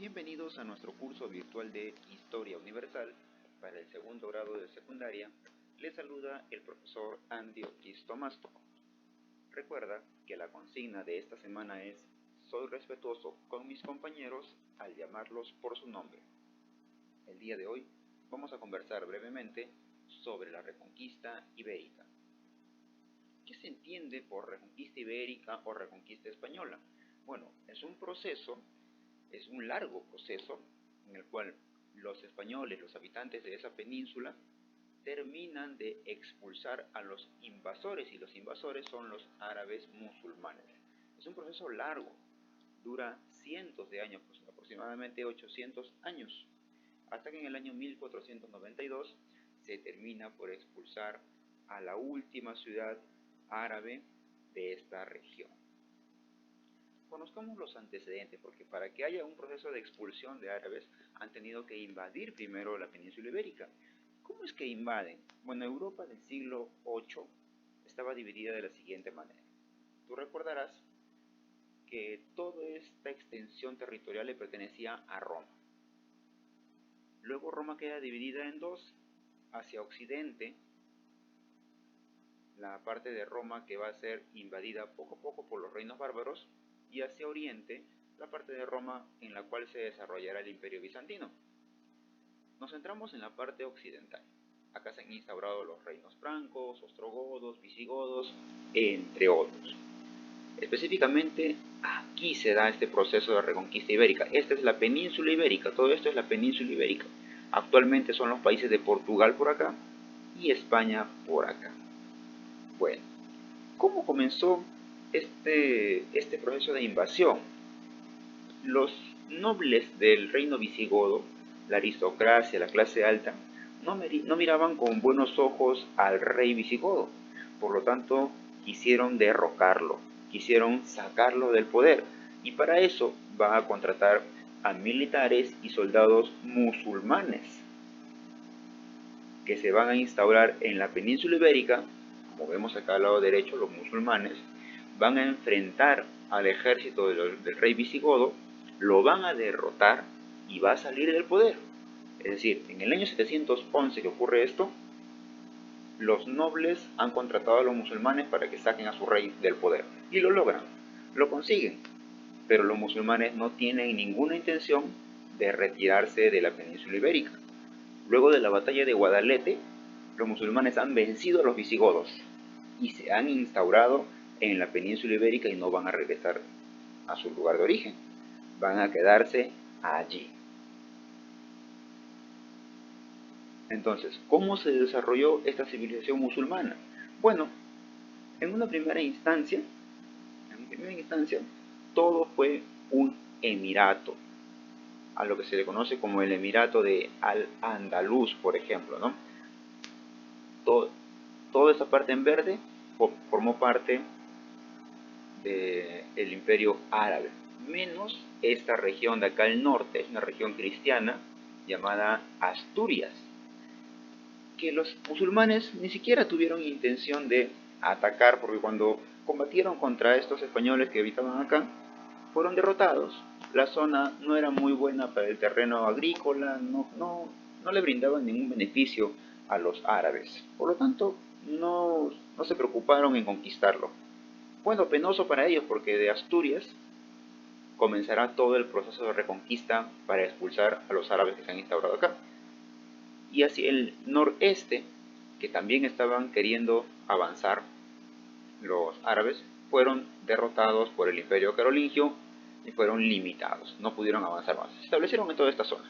Bienvenidos a nuestro curso virtual de Historia Universal para el segundo grado de secundaria. Les saluda el profesor Andy Ortiz Tomasto. Recuerda que la consigna de esta semana es: soy respetuoso con mis compañeros al llamarlos por su nombre. El día de hoy vamos a conversar brevemente sobre la Reconquista Ibérica. ¿Qué se entiende por Reconquista Ibérica o Reconquista Española? Bueno, es un largo proceso en el cual los españoles, los habitantes de esa península, terminan de expulsar a los invasores, y los invasores son los árabes musulmanes. Es un proceso largo, dura cientos de años, pues aproximadamente 800 años, hasta que en el año 1492 se termina por expulsar a la última ciudad árabe de esta región. Conozcamos los antecedentes, porque para que haya un proceso de expulsión de árabes han tenido que invadir primero la península ibérica. ¿Cómo es que invaden? Bueno, Europa del siglo VIII estaba dividida de la siguiente manera. Tú recordarás que toda esta extensión territorial le pertenecía a Roma. Luego Roma queda dividida en dos: hacia occidente, la parte de Roma que va a ser invadida poco a poco por los reinos bárbaros, y hacia oriente, la parte de Roma en la cual se desarrollará el Imperio Bizantino. Nos centramos en la parte occidental. Acá se han instaurado los reinos francos, ostrogodos, visigodos, entre otros. Específicamente, aquí se da este proceso de reconquista ibérica. Esta es la península ibérica, todo esto es la península ibérica. Actualmente son los países de Portugal por acá y España por acá. Bueno, ¿cómo comenzó este proceso de invasión? Los nobles del reino visigodo, la aristocracia, la clase alta, no miraban con buenos ojos al rey visigodo. Por lo tanto, quisieron derrocarlo, quisieron sacarlo del poder, y para eso van a contratar a militares y soldados musulmanes que se van a instaurar en la península ibérica. Como vemos acá al lado derecho, los musulmanes van a enfrentar al ejército del rey visigodo, lo van a derrotar y va a salir del poder. Es decir, en el año 711 que ocurre esto, los nobles han contratado a los musulmanes para que saquen a su rey del poder, y lo logran, lo consiguen. Pero los musulmanes no tienen ninguna intención de retirarse de la península ibérica. Luego de la batalla de Guadalete, los musulmanes han vencido a los visigodos y se han instaurado en la península ibérica y no van a regresar a su lugar de origen, van a quedarse allí. Entonces, ¿cómo se desarrolló esta civilización musulmana? Bueno, en una primera instancia, todo fue un emirato, a lo que se le conoce como el Emirato de Al-Andalus, por ejemplo, ¿no? Toda esa parte en verde formó parte del Imperio Árabe, menos esta región de acá al norte, es una región cristiana llamada Asturias, que los musulmanes ni siquiera tuvieron intención de atacar, porque cuando combatieron contra estos españoles que habitaban acá, fueron derrotados. La zona no era muy buena para el terreno agrícola, no le brindaban ningún beneficio a los árabes. Por lo tanto, no se preocuparon en conquistarlo. Bueno, penoso para ellos, porque de Asturias comenzará todo el proceso de reconquista para expulsar a los árabes que se han instaurado acá. Y hacia el noreste, que también estaban queriendo avanzar los árabes, fueron derrotados por el Imperio Carolingio y fueron limitados, no pudieron avanzar más. Se establecieron en toda esta zona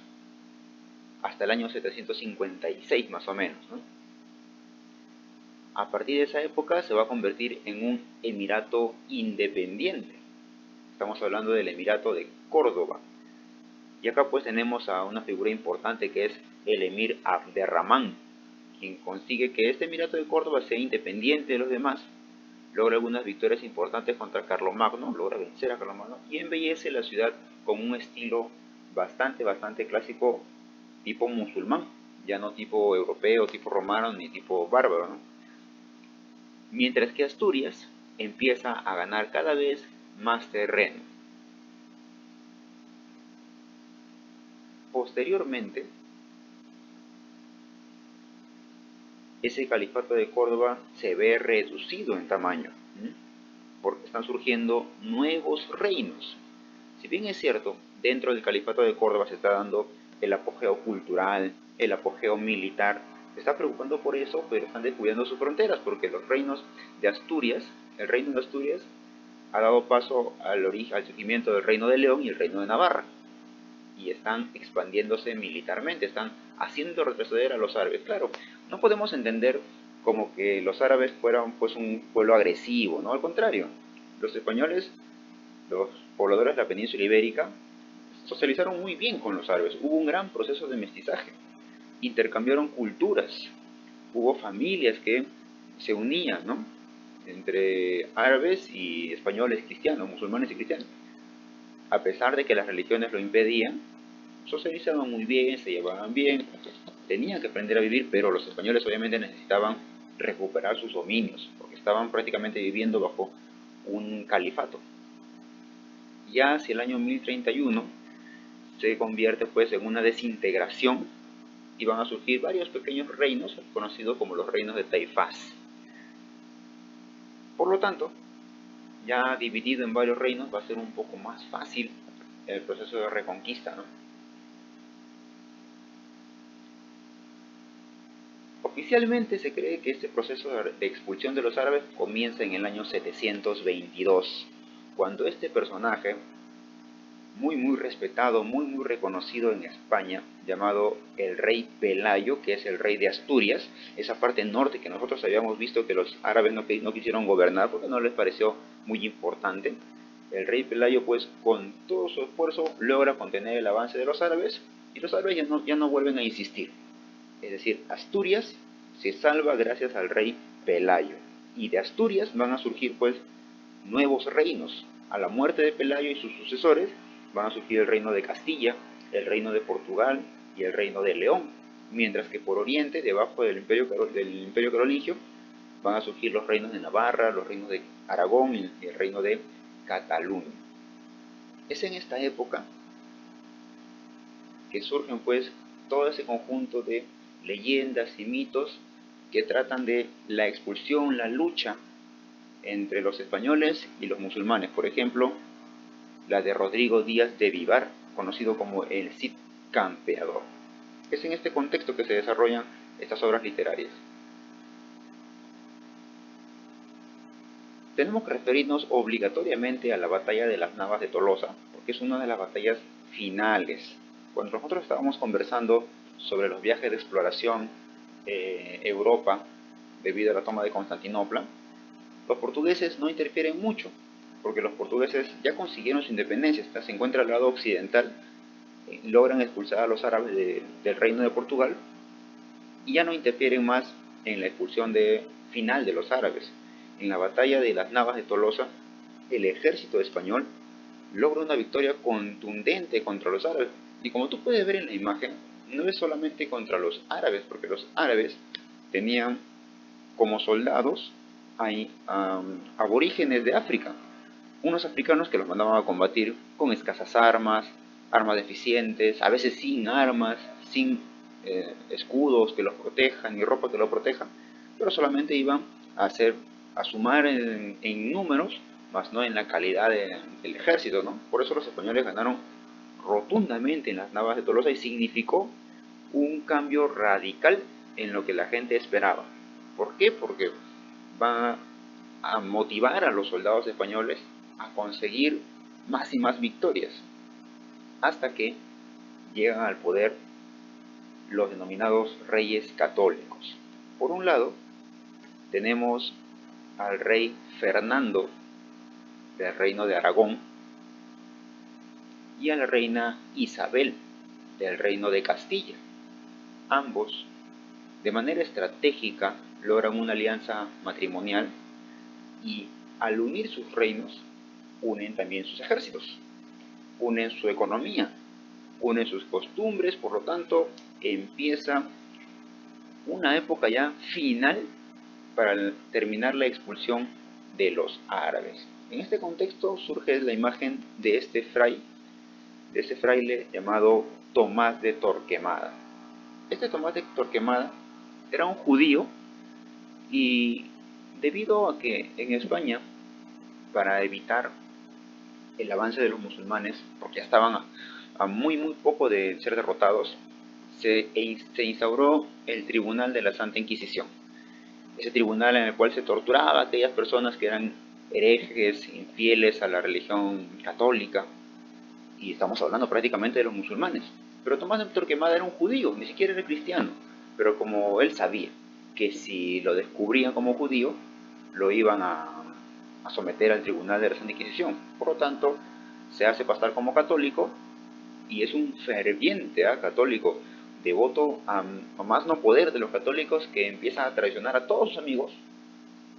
hasta el año 756 más o menos, ¿no? A partir de esa época se va a convertir en un emirato independiente. Estamos hablando del Emirato de Córdoba. Y acá pues tenemos a una figura importante que es el emir Abderramán, quien consigue que este Emirato de Córdoba sea independiente de los demás. Logra algunas victorias importantes contra Carlomagno, logra vencer a Carlomagno y embellece la ciudad con un estilo bastante clásico, tipo musulmán, ya no tipo europeo, tipo romano, ni tipo bárbaro, ¿no? Mientras que Asturias empieza a ganar cada vez más terreno. Posteriormente, ese califato de Córdoba se ve reducido en tamaño, porque están surgiendo nuevos reinos. Si bien es cierto, dentro del califato de Córdoba se está dando el apogeo cultural, el apogeo militar, se está preocupando por eso, pero están descuidando sus fronteras, porque los reinos de Asturias, el reino de Asturias, ha dado paso al surgimiento del reino de León y el reino de Navarra, y están expandiéndose militarmente, están haciendo retroceder a los árabes. Claro, no podemos entender como que los árabes fueran pues un pueblo agresivo, no, al contrario, los españoles, los pobladores de la península ibérica, socializaron muy bien con los árabes, hubo un gran proceso de mestizaje, intercambiaron culturas, hubo familias que se unían, ¿no?, entre árabes y españoles cristianos, musulmanes y cristianos. A pesar de que las religiones lo impedían, socializaban muy bien, se llevaban bien, tenían que aprender a vivir, pero los españoles obviamente necesitaban recuperar sus dominios, porque estaban prácticamente viviendo bajo un califato. Ya hacia el año 1031 se convierte pues en una desintegración y van a surgir varios pequeños reinos conocidos como los reinos de Taifás. Por lo tanto, ya dividido en varios reinos va a ser un poco más fácil el proceso de reconquista, ¿no? Oficialmente se cree que este proceso de expulsión de los árabes comienza en el año 722, cuando este personaje, muy respetado, muy reconocido en España, llamado el rey Pelayo, que es el rey de Asturias, esa parte norte que nosotros habíamos visto que los árabes no quisieron gobernar porque no les pareció muy importante. El rey Pelayo, pues, con todo su esfuerzo logra contener el avance de los árabes, y los árabes ya no vuelven a insistir. Es decir, Asturias se salva gracias al rey Pelayo, y de Asturias van a surgir pues nuevos reinos. A la muerte de Pelayo y sus sucesores van a surgir el reino de Castilla, el reino de Portugal y el reino de León, mientras que por oriente, debajo del imperio carolingio, van a surgir los reinos de Navarra, los reinos de Aragón y el reino de Cataluña. Es en esta época que surgen pues todo ese conjunto de leyendas y mitos que tratan de la expulsión, la lucha entre los españoles y los musulmanes. Por ejemplo, la de Rodrigo Díaz de Vivar, conocido como el Cid Campeador. Es en este contexto que se desarrollan estas obras literarias. Tenemos que referirnos obligatoriamente a la batalla de las Navas de Tolosa, porque es una de las batallas finales. Cuando nosotros estábamos conversando sobre los viajes de exploración Europa, debido a la toma de Constantinopla, los portugueses no interfieren mucho, porque los portugueses ya consiguieron su independencia, se encuentra al lado occidental, logran expulsar a los árabes del reino de Portugal, y ya no interfieren más en la expulsión final de los árabes. En la batalla de las Navas de Tolosa, el ejército español logra una victoria contundente contra los árabes. Y como tú puedes ver en la imagen, no es solamente contra los árabes, porque los árabes tenían como soldados aborígenes de África, unos africanos que los mandaban a combatir con escasas armas, armas deficientes, a veces sin armas, sin escudos que los protejan ni ropa que los proteja, pero solamente iban a sumar en números, más no en la calidad del ejército, ¿no? Por eso los españoles ganaron rotundamente en las Navas de Tolosa y significó un cambio radical en lo que la gente esperaba. ¿Por qué? Porque va a motivar a los soldados españoles a conseguir más y más victorias, hasta que llegan al poder los denominados reyes católicos. Por un lado, tenemos al rey Fernando del reino de Aragón y a la reina Isabel del reino de Castilla. Ambos, de manera estratégica, logran una alianza matrimonial y al unir sus reinos, unen también sus ejércitos, unen su economía, unen sus costumbres. Por lo tanto, empieza una época ya final para terminar la expulsión de los árabes. En este contexto surge la imagen de este fraile llamado Tomás de Torquemada. Este Tomás de Torquemada era un judío y debido a que en España, para evitar el avance de los musulmanes, porque ya estaban a muy poco de ser derrotados, se instauró el Tribunal de la Santa Inquisición. Ese tribunal en el cual se torturaba a aquellas personas que eran herejes, infieles a la religión católica, y estamos hablando prácticamente de los musulmanes. Pero Tomás de Torquemada era un judío, ni siquiera era cristiano, pero como él sabía que si lo descubrían como judío, lo iban a someter al Tribunal de la Santa Inquisición. Por lo tanto, se hace pasar como católico y es un ferviente católico, devoto a más no poder de los católicos, que empieza a traicionar a todos sus amigos,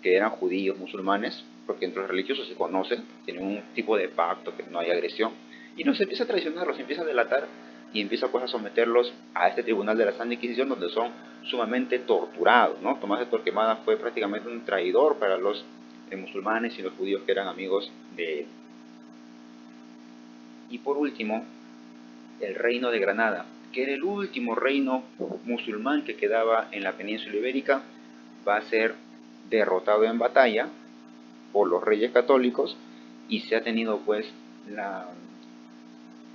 que eran judíos, musulmanes, porque entre los religiosos se conocen, tienen un tipo de pacto, que no hay agresión, y los empieza a traicionar, los empieza a delatar, y empieza pues a someterlos a este Tribunal de la Santa Inquisición, donde son sumamente torturados, ¿no? Tomás de Torquemada fue prácticamente un traidor para los musulmanes y los judíos que eran amigos de él. Y por último, el reino de Granada, que era el último reino musulmán que quedaba en la península ibérica, va a ser derrotado en batalla por los reyes católicos, y se ha tenido pues la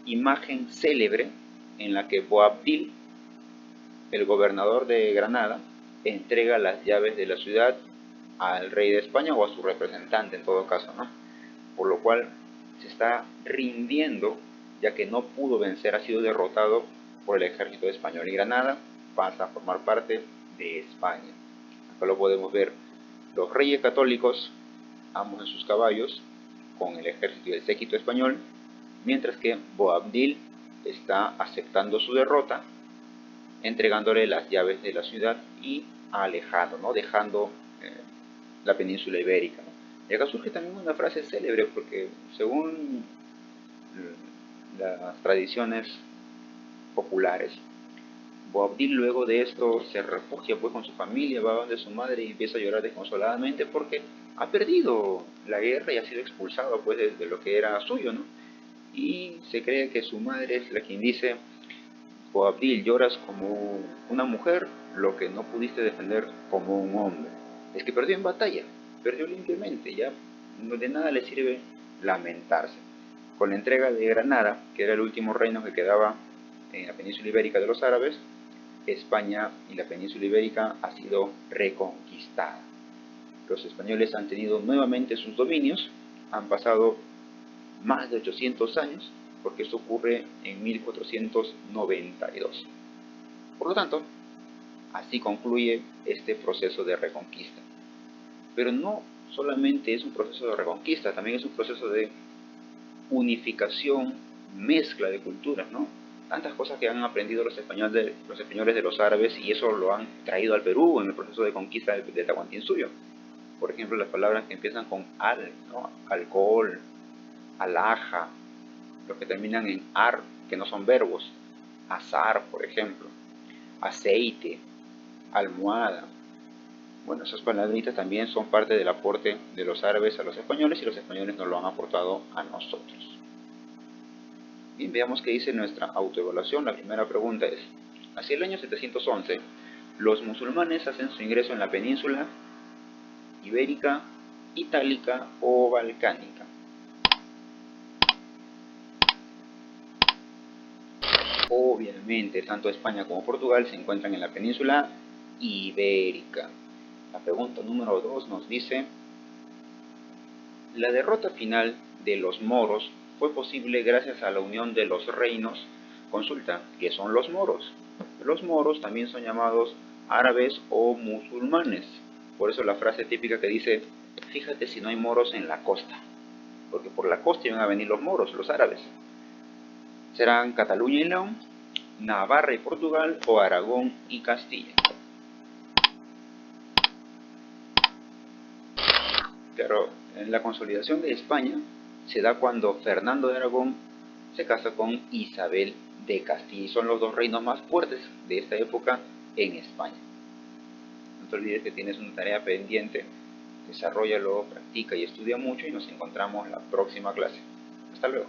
imagen célebre en la que Boabdil, el gobernador de Granada, entrega las llaves de la ciudad al rey de España, o a su representante en todo caso, ¿no? Por lo cual se está rindiendo, ya que no pudo vencer, ha sido derrotado por el ejército español, y Granada pasa a formar parte de España. Acá lo podemos ver, los reyes católicos, ambos en sus caballos, con el ejército y el séquito español, mientras que Boabdil está aceptando su derrota, entregándole las llaves de la ciudad y alejado, ¿no? Dejando la península ibérica, ¿no? Y acá surge también una frase célebre, porque según las tradiciones populares, Boabdil luego de esto se refugia pues con su familia, va donde su madre y empieza a llorar desconsoladamente porque ha perdido la guerra y ha sido expulsado pues de lo que era suyo, ¿no? Y se cree que su madre es la quien dice: Boabdil, lloras como una mujer lo que no pudiste defender como un hombre. Es que perdió en batalla, perdió limpiamente, ya de nada le sirve lamentarse. Con la entrega de Granada, que era el último reino que quedaba en la península ibérica de los árabes, España y la península ibérica ha sido reconquistada. Los españoles han tenido nuevamente sus dominios, han pasado más de 800 años, porque esto ocurre en 1492. Por lo tanto, así concluye este proceso de reconquista. Pero no solamente es un proceso de reconquista, también es un proceso de unificación, mezcla de culturas, ¿no? Tantas cosas que han aprendido los españoles de los árabes, y eso lo han traído al Perú en el proceso de conquista del Tahuantinsuyo. Por ejemplo, las palabras que empiezan con al, ¿no? Alcohol, alhaja, los que terminan en ar, que no son verbos, azar, por ejemplo, aceite, almohada. Bueno, esas palabritas también son parte del aporte de los árabes a los españoles, y los españoles nos lo han aportado a nosotros. Bien, veamos qué dice nuestra autoevaluación. La primera pregunta es: hacia el año 711, los musulmanes hacen su ingreso en la península ibérica, itálica o balcánica. Obviamente, tanto España como Portugal se encuentran en la península ibérica. La pregunta número 2 nos dice: la derrota final de los moros fue posible gracias a la unión de los reinos. Consulta, ¿qué son los moros? Los moros también son llamados árabes o musulmanes. Por eso la frase típica que dice: fíjate si no hay moros en la costa, porque por la costa iban a venir los moros, los árabes. Serán Cataluña y León, Navarra y Portugal, o Aragón y Castilla. Pero en la consolidación de España se da cuando Fernando de Aragón se casa con Isabel de Castilla, y son los dos reinos más fuertes de esta época en España. No te olvides que tienes una tarea pendiente, desarróllalo, practica y estudia mucho, y nos encontramos en la próxima clase. Hasta luego.